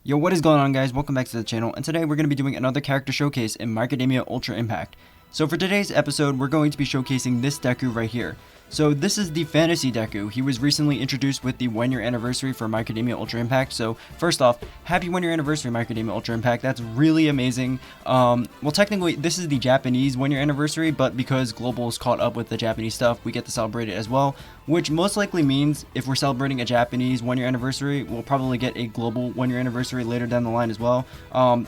Yo, what is going on, guys? Welcome back to the channel, and today we're going to be doing another character showcase in My Academia Ultra Impact. So for today's episode, we're going to be showcasing this Deku right here. So this is the Fantasy Deku. He was recently introduced with the 1-year anniversary for My Academia Ultra Impact. So first off, happy 1-year anniversary, My Academia Ultra Impact. That's really amazing. Well, technically, this is the Japanese 1-year anniversary, but because Global's caught up with the Japanese stuff, we get to celebrate it as well. Which most likely means if we're celebrating a Japanese 1-year anniversary, we'll probably get a global 1-year anniversary later down the line as well.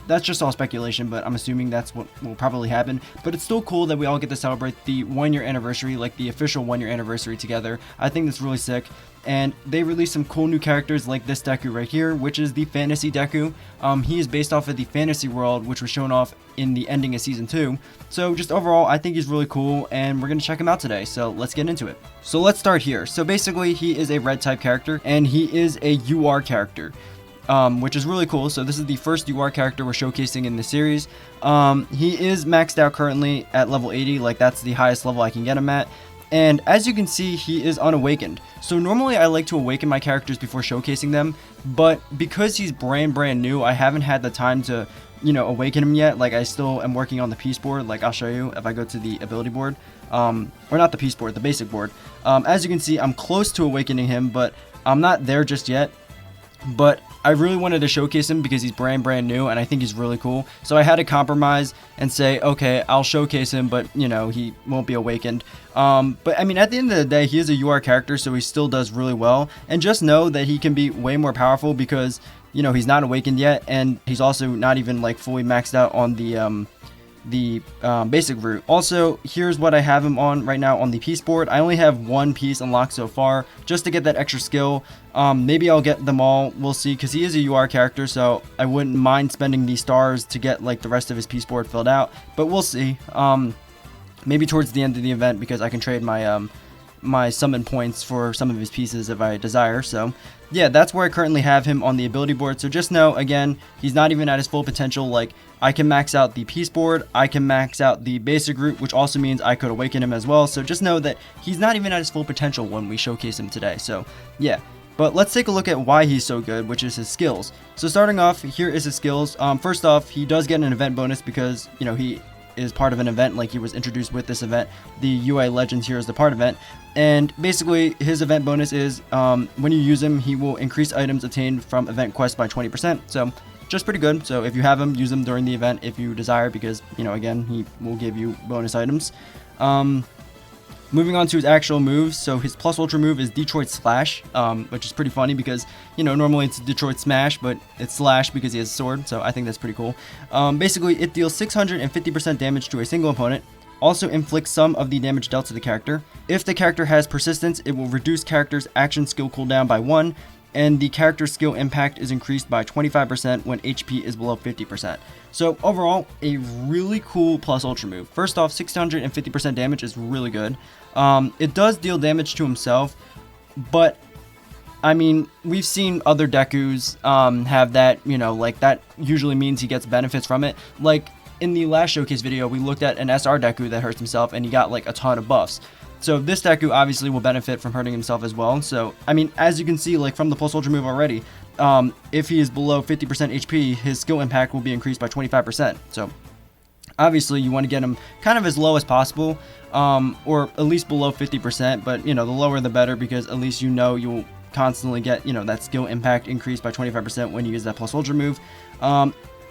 That's just all speculation, but I'm assuming that's what will probably happen. But it's still cool that we all get to celebrate the 1-year anniversary, like the official 1-year anniversary together. I think that's really sick. And they released some cool new characters like this Deku right here, which is the Fantasy Deku. He is based off of the fantasy world, which was shown off in the ending of season 2. So just overall, I think he's really cool, and we're going to check him out today. So let's get into it. So let's start here. So basically, he is a red type character, and he is a UR character. Which is really cool. So this is the first UR character we're showcasing in the series. He is maxed out currently at level 80, like that's the highest level I can get him at. And as you can see, he is unawakened. So normally I like to awaken my characters before showcasing them, but because he's brand new, I haven't had the time to, awaken him yet. Like I still am working on the piece board. Like I'll show you if I go to the ability board, or not the piece board, the basic board. As you can see, I'm close to awakening him, but I'm not there just yet. But I really wanted to showcase him because he's brand new, and I think he's really cool. So I had to compromise and say, okay, I'll showcase him, but he won't be awakened. But I mean, at the end of the day, he is a UR character, so he still does really well. And just know that he can be way more powerful because he's not awakened yet, and he's also not even like fully maxed out on the basic route. Also, here's what I have him on right now on the piece board. I only have one piece unlocked so far just to get that extra skill. Maybe I'll get them all, we'll see, because he is a UR character, so I wouldn't mind spending these stars to get like the rest of his piece board filled out, but we'll see. Maybe towards the end of the event, because I can trade my my summon points for some of his pieces if I desire. So yeah, that's where I currently have him on the ability board. So just know, again, he's not even at his full potential. Like I can max out the piece board, I can max out the basic route, which also means I could awaken him as well. So just know that he's not even at his full potential when we showcase him today. So yeah, but let's take a look at why he's so good, which is his skills. So starting off, here is his skills. First off, he does get an event bonus because he is part of an event, like he was introduced with this event, the UI Legends Heroes Depart event. And basically his event bonus is when you use him, he will increase items obtained from event quests by 20%. So just pretty good. So if you have him, use him during the event if you desire, because again, he will give you bonus items. Moving on to his actual moves, so his plus ultra move is Detroit Slash, which is pretty funny because, normally it's Detroit Smash, but it's Slash because he has a sword, so I think that's pretty cool. Basically, it deals 650% damage to a single opponent, also inflicts some of the damage dealt to the character. If the character has persistence, it will reduce character's action skill cooldown by 1, and the character's skill impact is increased by 25% when HP is below 50%. So overall, a really cool plus ultra move. First off, 650% damage is really good. It does deal damage to himself, but I mean, we've seen other Dekus have that, like that usually means he gets benefits from it. Like in the last showcase video, we looked at an SR Deku that hurts himself and he got like a ton of buffs. So this Deku obviously will benefit from hurting himself as well. So, I mean, as you can see, like from the Pulse Ultra move already, if he is below 50% HP, his skill impact will be increased by 25%. So, obviously, you want to get him kind of as low as possible, or at least below 50%. But, the lower the better, because at least you'll constantly get, that skill impact increased by 25% when you use that Plus Ultra move.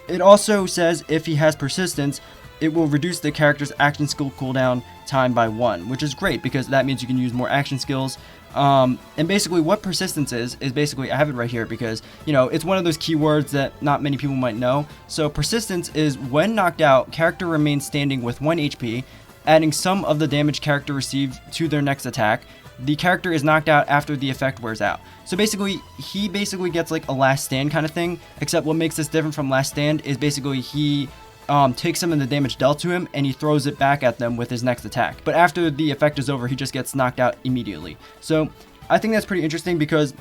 It also says if he has persistence, it will reduce the character's action skill cooldown time by 1, which is great because that means you can use more action skills. And basically what persistence is basically, I have it right here because, it's one of those keywords that not many people might know. So persistence is when knocked out, character remains standing with 1 HP, adding some of the damage character received to their next attack. The character is knocked out after the effect wears out. So basically, he gets like a last stand kind of thing, except what makes this different from last stand is basically he takes some of the damage dealt to him and he throws it back at them with his next attack. But after the effect is over, he just gets knocked out immediately. So I think that's pretty interesting because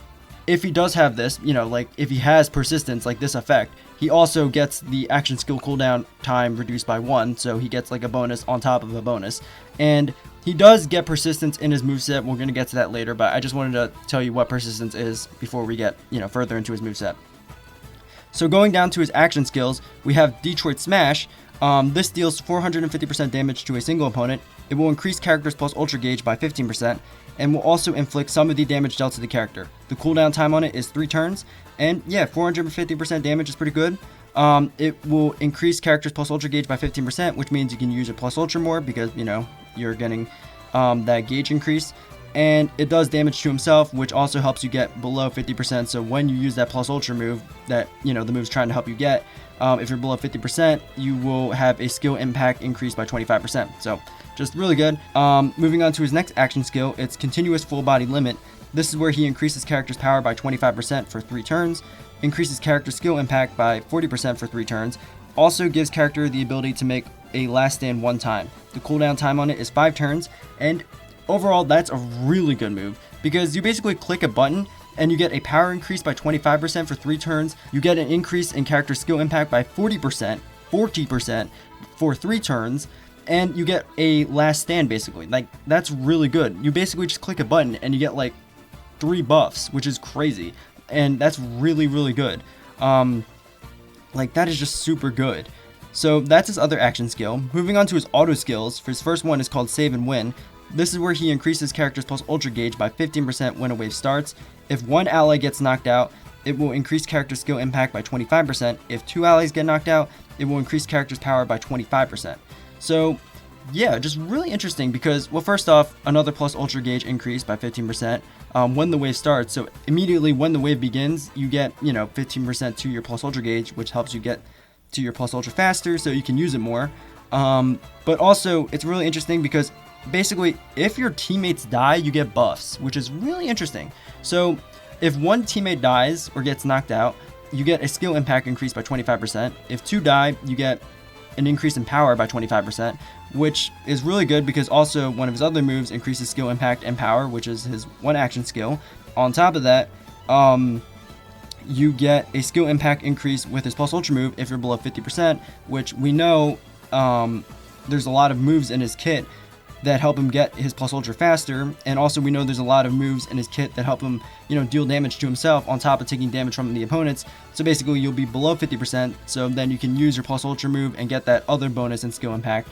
if he does have this, like if he has persistence like this effect, he also gets the action skill cooldown time reduced by 1, so he gets like a bonus on top of a bonus. And he does get persistence in his moveset. We're going to get to that later, but I just wanted to tell you what persistence is before we get, further into his moveset. So going down to his action skills, we have Detroit Smash. This deals 450% damage to a single opponent. It will increase character's plus ultra gauge by 15%, and will also inflict some of the damage dealt to the character. The cooldown time on it is 3 turns, and yeah, 450% damage is pretty good. It will increase character's plus ultra gauge by 15%, which means you can use your plus ultra more because, you know, you're getting that gauge increase. And it does damage to himself, which also helps you get below 50%. So when you use that plus ultra move that, you know, the move's trying to help you get, if you're below 50%, you will have a skill impact increase by 25%. So just really good. Moving on to his next action skill, it's Continuous Full Body Limit. This is where he increases character's power by 25% for 3 turns, increases character skill impact by 40% for 3 turns, also gives character the ability to make a last stand 1 time. The cooldown time on it is 5 turns, and overall that's a really good move because you basically click a button and you get a power increase by 25% for 3 turns, you get an increase in character skill impact by 40% for 3 turns, and you get a last stand basically. Like, that's really good. You basically just click a button and you get like 3 buffs, which is crazy, and that's really, really good. Like, that is just super good. So that's his other action skill. Moving on to his auto skills, for his first one is called Save and Win. This is where he increases character's plus ultra gauge by 15% when a wave starts. If 1 ally gets knocked out, it will increase character skill impact by 25%. If 2 allies get knocked out, it will increase character's power by 25%. So yeah, just really interesting because, well, first off, another plus ultra gauge increase by 15% when the wave starts. So immediately when the wave begins, you get, you know, 15% to your plus ultra gauge, which helps you get to your plus ultra faster so you can use it more. But also it's really interesting because basically if your teammates die, you get buffs, which is really interesting. So if 1 teammate dies or gets knocked out, you get a skill impact increase by 25%. If 2 die, you get an increase in power by 25%, which is really good because also one of his other moves increases skill impact and power, which is his 1 action skill. On top of that, you get a skill impact increase with his plus ultra move if you're below 50%, which we know there's a lot of moves in his kit that help him get his plus ultra faster, and also we know there's a lot of moves in his kit that help him, you know, deal damage to himself on top of taking damage from the opponents. So basically you'll be below 50%, so then you can use your plus ultra move and get that other bonus and skill impact.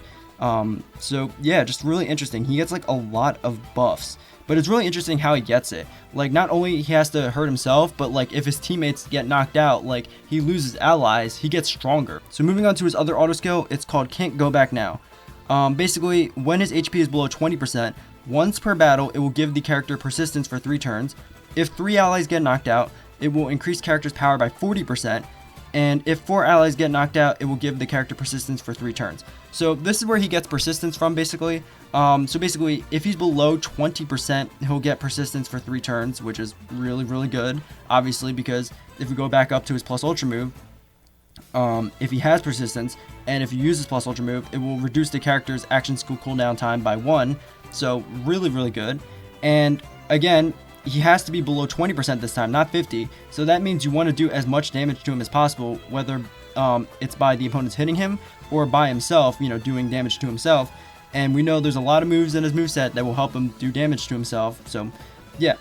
So yeah, just really interesting. He gets like a lot of buffs, but it's really interesting how he gets it. Like, not only he has to hurt himself, but like if his teammates get knocked out, like he loses allies, he gets stronger. So moving on to his other auto skill, it's called Can't Go Back Now. Basically, when his HP is below 20%, once per battle, it will give the character persistence for 3 turns. If 3 allies get knocked out, it will increase character's power by 40%. And if 4 allies get knocked out, it will give the character persistence for 3 turns. So this is where he gets persistence from, basically. So basically, if he's below 20%, he'll get persistence for 3 turns, which is really, really good. Obviously, because if we go back up to his plus ultra move, if he has persistence, and if you use his plus ultra move, it will reduce the character's action skill cooldown time by 1. So really, really good. And again, he has to be below 20% this time, not 50. So that means you want to do as much damage to him as possible, whether it's by the opponents hitting him or by himself, you know, doing damage to himself. And we know there's a lot of moves in his moveset that will help him do damage to himself. So yeah,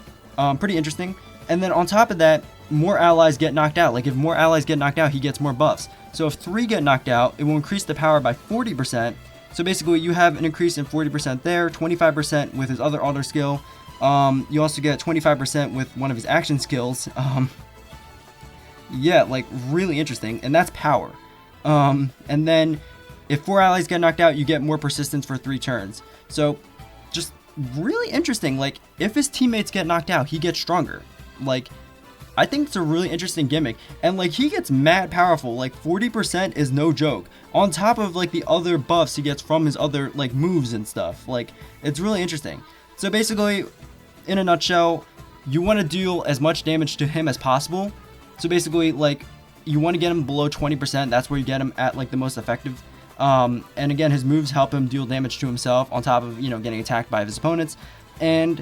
pretty interesting. And then on top of that, more allies get knocked out. Like, if more allies get knocked out, he gets more buffs. So if 3 get knocked out, it will increase the power by 40%. So basically you have an increase in 40% there, 25% with his other auto skill. You also get 25% with one of his action skills. Yeah, like, really interesting. And that's power. And then if 4 allies get knocked out, you get more persistence for 3 turns. So just really interesting. Like, if his teammates get knocked out, he gets stronger. Like, I think it's a really interesting gimmick, and like, he gets mad powerful. Like, 40% is no joke, on top of like the other buffs he gets from his other like moves and stuff. Like, it's really interesting. So basically, in a nutshell, you want to deal as much damage to him as possible. So basically, like, you want to get him below 20%. That's where you get him at like the most effective. And again, his moves help him deal damage to himself on top of, you know, getting attacked by his opponents. And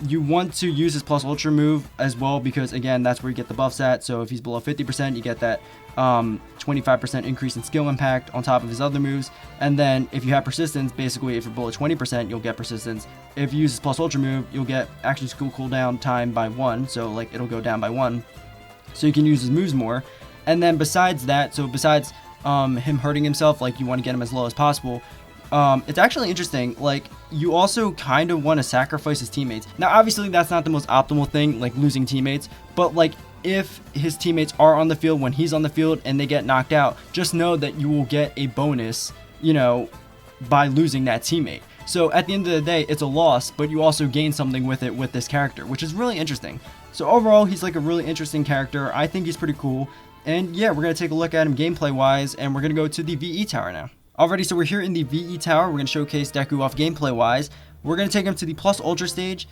you want to use his plus ultra move as well, because again, that's where you get the buffs at. So if he's below 50%, you get that 25% increase in skill impact on top of his other moves. And then if you have persistence, basically if you're below 20%, you'll get persistence. If you use his plus ultra move, you'll get action skill cooldown time by 1, so like it'll go down by 1. so you can use his moves more. And then besides that, so besides him hurting himself, like you want to get him as low as possible, it's actually interesting, like you also kind of want to sacrifice his teammates. Now obviously that's not the most optimal thing, like losing teammates, but like if his teammates are on the field when he's on the field and they get knocked out, just know that you will get a bonus, you know, by losing that teammate. So at the end of the day, it's a loss, but you also gain something with it with this character, which is really interesting. So overall, he's like a really interesting character. I think he's pretty cool. And yeah, we're going to take a look at him gameplay wise, and we're going to go to the VE tower now. Alrighty, so we're here in the VE tower. We're going to showcase Deku off gameplay wise. We're going to take him to the plus ultra stage,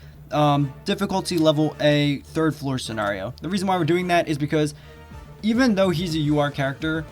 difficulty level A, 3rd floor scenario. The reason why we're doing that is because even though he's a UR character,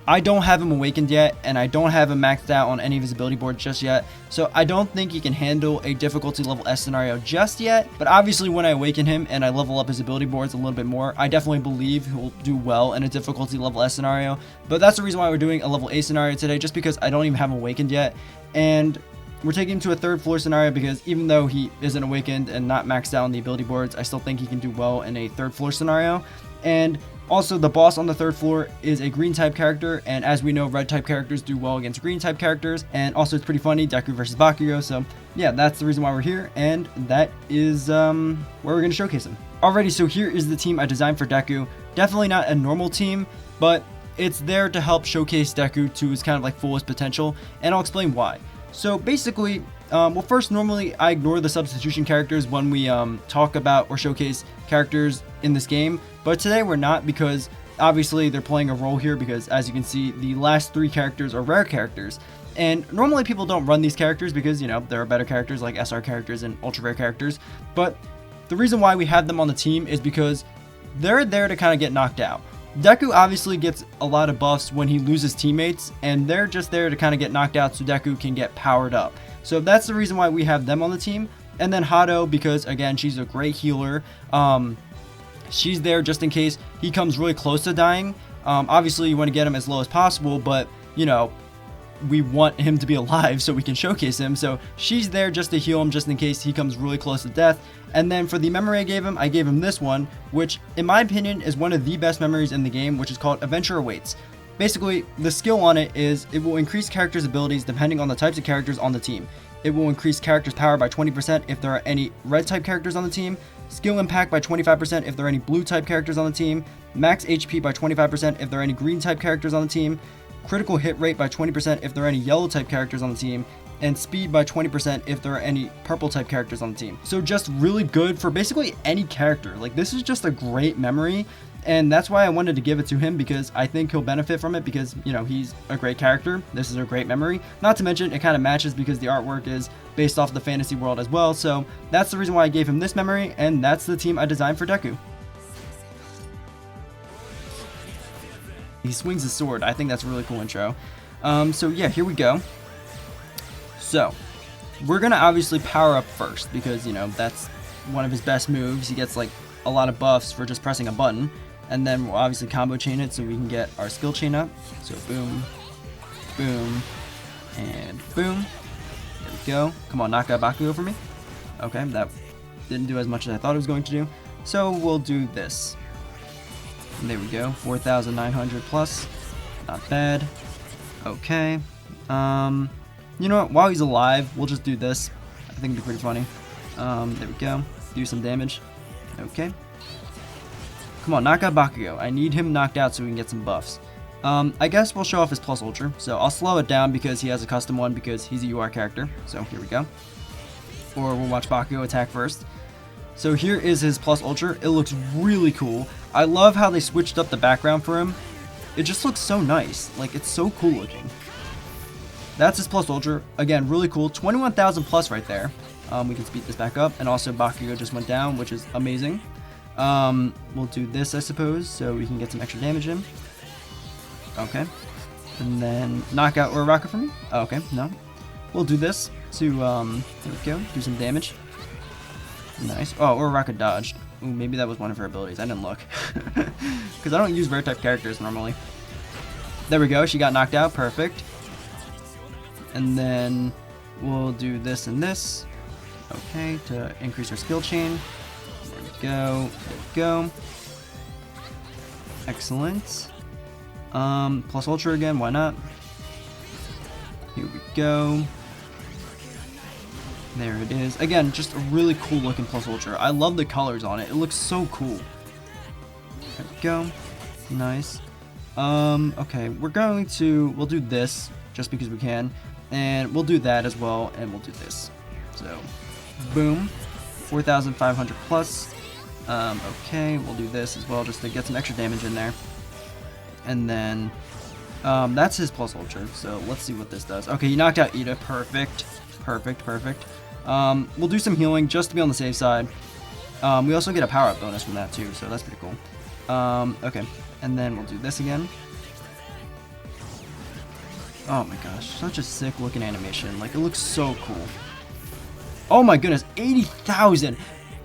I don't have him awakened yet, and I don't have him maxed out on any of his ability boards just yet, so I don't think he can handle a difficulty level S scenario just yet. But obviously when I awaken him and I level up his ability boards a little bit more, I definitely believe he'll do well in a difficulty level S scenario. But that's the reason why we're doing a level A scenario today, just because I don't even have him awakened yet. And we're taking him to a 3rd floor scenario because even though he isn't awakened and not maxed out on the ability boards, I still think he can do well in a 3rd floor scenario. And also, the boss on the 3rd floor is a green type character, and as we know, red type characters do well against green type characters. And also, it's pretty funny, Deku versus Bakugo. So yeah, that's the reason why we're here, and that is where we're going to showcase him. Alrighty, so here is the team I designed for Deku. Definitely not a normal team, but it's there to help showcase Deku to his kind of like fullest potential, and I'll explain why. So basically, well, first, normally I ignore the substitution characters when we talk about or showcase characters in this game, but today we're not, because obviously they're playing a role here, because as you can see, the last 3 characters are rare characters, and normally people don't run these characters because, you know, there are better characters like SR characters and ultra rare characters. But the reason why we have them on the team is because they're there to kind of get knocked out. Deku obviously gets a lot of buffs when he loses teammates, and they're just there to kind of get knocked out so Deku can get powered up. So that's the reason why we have them on the team. And then Hado, because again, she's a great healer. She's there just in case he comes really close to dying. Obviously you want to get him as low as possible, but you know, we want him to be alive so we can showcase him. So she's there just to heal him just in case he comes really close to death. And then for the memory I gave him this one, which in my opinion is one of the best memories in the game, which is called Adventure Awaits. Basically, the skill on it is it will increase characters' abilities depending on the types of characters on the team. It will increase characters' power by 20% if there are any red type characters on the team, skill impact by 25% if there are any blue type characters on the team, max HP by 25% if there are any green type characters on the team, critical hit rate by 20% if there are any yellow type characters on the team, and speed by 20% if there are any purple type characters on the team. So just really good for basically any character. Like, this is just a great memory, and that's why I wanted to give it to him, because I think he'll benefit from it, because, you know, he's a great character. This is a great memory. Not to mention, it kind of matches because the artwork is based off the fantasy world as well. So that's the reason why I gave him this memory, and that's the team I designed for Deku. He swings his sword. I think that's a really cool intro. So yeah, here we go. So we're gonna obviously power up first, because, you know, that's one of his best moves. He gets like a lot of buffs for just pressing a button, and then we'll obviously combo chain it so we can get our skill chain up. So boom, boom, and boom. There we go. Come on, knock out Bakugo for me. Okay, that didn't do as much as I thought it was going to do. So we'll do this. And there we go, 4,900 plus. Not bad. Okay. You know what? While he's alive, we'll just do this. I think it'd be pretty funny. There we go. Do some damage. Okay. Come on, knock out Bakugo. I need him knocked out so we can get some buffs. I guess we'll show off his plus ultra. So I'll slow it down because he has a custom one, because he's a UR character. So here we go. Or we'll watch Bakugo attack first. So here is his plus ultra. It looks really cool. I love how they switched up the background for him. It just looks so nice. Like, it's so cool looking. That's his plus ultra. Again, really cool. 21,000 plus right there. We can speed this back up. And also Bakugo just went down, which is amazing. We'll do this, I suppose, so we can get some extra damage in. Okay. And then knock out Uraraka for me. Oh, okay, no. We'll do this to, there we go, do some damage. Nice. Oh, Uraraka dodged. Ooh, maybe that was one of her abilities. I didn't look. Because I don't use rare type characters normally. There we go. She got knocked out. Perfect. And then we'll do this and this. Okay, to increase her skill chain. There we go. There we go. Excellent. Plus Ultra again, why not? Here we go. There it is. Again, just a really cool looking Plus Ultra. I love the colors on it. It looks so cool. There we go. Nice. Okay, we'll do this just because we can. And we'll do that as well, and we'll do this. So, boom. 4,500 plus. Okay, we'll do this as well just to get some extra damage in there. And then, that's his Plus Ultra. So, let's see what this does. Okay, he knocked out Ida. Perfect. Perfect, perfect. We'll do some healing just to be on the safe side. We also get a power-up bonus from that too, so that's pretty cool. Okay, and then we'll do this again. Oh my gosh, such a sick looking animation. Like, it looks so cool. Oh my goodness, 80,000.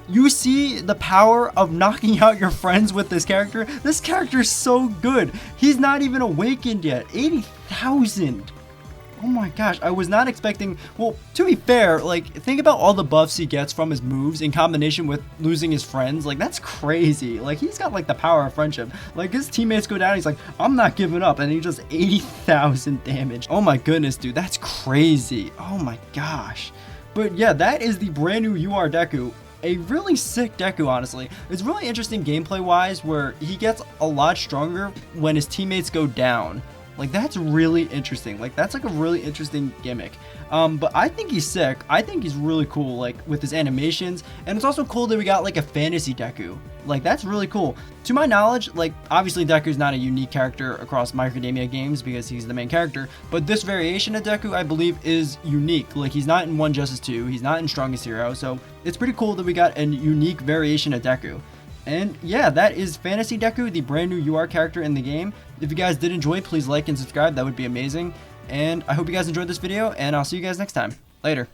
You see the power of knocking out your friends with this character? This character is so good. He's not even awakened yet. 80,000. Oh my gosh, I was not expecting, well, to be fair, like, think about all the buffs he gets from his moves in combination with losing his friends. Like, that's crazy. Like, he's got, like, the power of friendship. Like, his teammates go down, he's like, I'm not giving up, and he does 80,000 damage. Oh my goodness, dude, that's crazy. Oh my gosh. But yeah, that is the brand new UR Deku. A really sick Deku, honestly. It's really interesting gameplay-wise, where he gets a lot stronger when his teammates go down. Like, that's really interesting. Like, that's like a really interesting gimmick. But I think he's sick. I think he's really cool, like, with his animations. And it's also cool that we got, like, a fantasy Deku. Like, that's really cool. To my knowledge, like, obviously Deku's not a unique character across My Academia games because he's the main character. But this variation of Deku, I believe, is unique. Like, he's not in One Justice 2. He's not in Strongest Hero. So, it's pretty cool that we got a unique variation of Deku. And yeah, that is Fantasy Deku, the brand new UR character in the game. If you guys did enjoy, please like and subscribe. That would be amazing. And I hope you guys enjoyed this video, and I'll see you guys next time. Later.